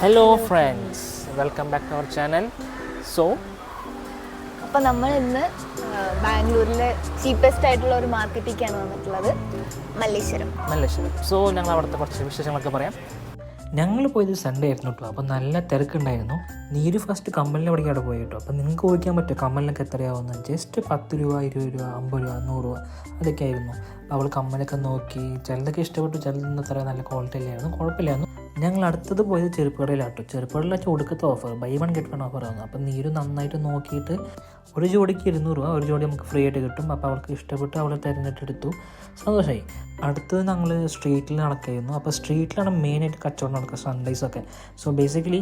Hello friends, welcome back to our channel. So, അപ്പോൾ നമ്മൾ ഇന്ന് ബാംഗ്ലൂരിലെ ചീപ്പസ്റ്റ് ആയിട്ടുള്ള ഒരു മാർക്കറ്റിലേക്കാണ് വന്നിട്ടുള്ളത്, മല്ലേശ്വരം. സോ ഞങ്ങൾ അവിടുത്തെ കുറച്ച് വിശേഷങ്ങളൊക്കെ പറയാം. ഞങ്ങൾ പോയത് സൺഡേ ആയിരുന്നു കേട്ടോ. അപ്പോൾ നല്ല തിരക്കുണ്ടായിരുന്നു. നീര് ഫസ്റ്റ് കമ്മലിനെ പഠിക്കാൻ അവിടെ പോയി കേട്ടോ. അപ്പോൾ നിങ്ങൾക്ക് ചോദിക്കാൻ പറ്റുമോ കമ്മലിനൊക്കെ എത്രയാവുന്നത്? ജസ്റ്റ് 10 രൂപ, 20 രൂപ, 50 രൂപ, 100 രൂപ അതൊക്കെ ആയിരുന്നു. അവൾ കമ്മലൊക്കെ നോക്കി, ചിലതൊക്കെ ഇഷ്ടപ്പെട്ടു, ചിലതൊന്നും അത്ര നല്ല ക്വാളിറ്റി അല്ലായിരുന്നു, കുഴപ്പമില്ലായിരുന്നു. ഞങ്ങൾ അടുത്തത് പോയത് ചെരുപ്പുകടയിലാട്ടോ. ചെരുപ്പുകടയിലെ ഒടുക്കത്തെ offer, buy one get one offer ആയിരുന്നു. അപ്പം നീര് നന്നായിട്ട് നോക്കിയിട്ട് ഒരു ജോഡിക്ക് 200 രൂപ, ഒരു ജോഡി നമുക്ക് ഫ്രീ ആയിട്ട് കിട്ടും. അപ്പോൾ അവൾക്ക് ഇഷ്ടപ്പെട്ട് അവൾ തിരഞ്ഞെടുത്തെടുത്തു, സന്തോഷമായി. അടുത്തത് ഞങ്ങൾ സ്ട്രീറ്റിൽ നടക്കുകയായിരുന്നു. അപ്പോൾ സ്ട്രീറ്റിലാണ് മെയിനായിട്ട് കച്ചവടം നടക്കുക സൺഡേസൊക്കെ. സോ ബേസിക്കലി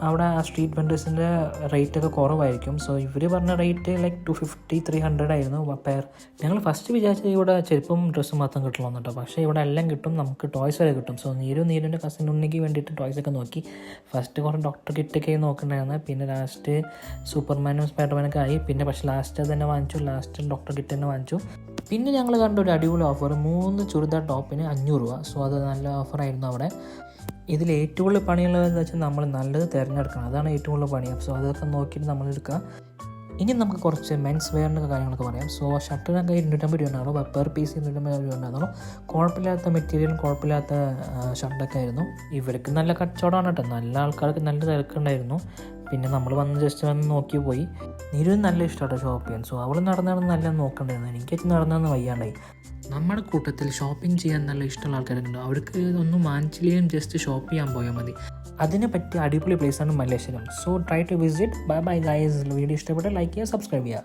അവിടെ ആ സ്ട്രീറ്റ് വെൻഡേഴ്സിൻ്റെ റേറ്റൊക്കെ കുറവായിരിക്കും. സോ ഇവർ പറഞ്ഞ റേറ്റ് ലൈക്ക് 250-300 ആയിരുന്നു പെയർ. ഞങ്ങൾ ഫസ്റ്റ് വിചാരിച്ചത് ഇവിടെ ചെരുപ്പും ഡ്രസ്സും മാത്രം കിട്ടണമെന്ന് കേട്ടോ. പക്ഷേ ഇവിടെ എല്ലാം കിട്ടും, നമുക്ക് ടോയ്സ് വരെ കിട്ടും. സോ നീരിൻ്റെ കസിൻ ഉണ്ണിക്ക് വേണ്ടിയിട്ട് ടോയ്സൊക്കെ നോക്കി. ഫസ്റ്റ് കുറേ ഡോക്ടർ കിറ്റൊക്കെ നോക്കണ്ടായിരുന്നു. പിന്നെ ലാസ്റ്റ് സൂപ്പർമാനും സ്പൈഡർമാനൊക്കെ ആയി. പിന്നെ പക്ഷേ ലാസ്റ്റ് തന്നെ വാങ്ങിച്ചു, ലാസ്റ്റ് ഡോക്ടർ കിറ്റ് തന്നെ വാങ്ങിച്ചു. പിന്നെ ഞങ്ങൾ കണ്ട ഒരു അടിപൊളി ഓഫർ, 3 ചുരിദാർ ടോപ്പിന് 500 രൂപ. സോ അത് നല്ല ഓഫറായിരുന്നു അവിടെ. ഇതിൽ ഏറ്റവും കൂടുതൽ പണിയുള്ളതെന്ന് വെച്ചാൽ നമ്മൾ നല്ലത് തിരഞ്ഞെടുക്കണം, അതാണ് ഏറ്റവും കൂടുതൽ പണി. സോ അതൊക്കെ നോക്കിയിട്ട് നമ്മൾ എടുക്കുക. ഇനി നമുക്ക് കുറച്ച് മെൻസ് വെയറിൻ്റെ കാര്യങ്ങളൊക്കെ പറയാം. സോ ഷർട്ടിനൊക്കെ 250 രൂപ ഉണ്ടായിരുന്നു, പെർ പീസ് 250 രൂപ ഉണ്ടായിരുന്നു. കുഴപ്പമില്ലാത്ത മെറ്റീരിയലും കുഴപ്പമില്ലാത്ത ഷർട്ടൊക്കെ ആയിരുന്നു. ഇവർക്ക് നല്ല കച്ചവടമാണ് കേട്ടോ, നല്ല ആൾക്കാർക്ക് നല്ല തിരക്കുണ്ടായിരുന്നു. പിന്നെ നമ്മൾ ജസ്റ്റ് വന്ന് നോക്കി പോയി. നീരും നല്ല ഇഷ്ടമാട്ടോ ഷോപ്പ് ചെയ്യാൻ. സോ അവൾ നടന്നാണ് നല്ല നോക്കണ്ടായിരുന്നു, എനിക്ക് നടന്നാന്ന് വയ്യാണ്ടായി. നമ്മുടെ കൂട്ടത്തിൽ ഷോപ്പിംഗ് ചെയ്യാൻ നല്ല ഇഷ്ടമുള്ള ആൾക്കാരൊക്കെ ഉണ്ട്. അവർക്ക് ഒന്നും വാങ്ങിച്ചില്ലെങ്കിലും ജസ്റ്റ് ഷോപ്പ് ചെയ്യാൻ പോയാൽ മതി. അതിനെ പറ്റിയ അടിപൊളി പ്ലേസാണ് Malleshwaram. So try to visit. Bye bye guys. Video ഇഷ്ടപ്പെട്ടാൽ ലൈക്ക് ചെയ്യുക, സബ്സ്ക്രൈബ് ചെയ്യുക.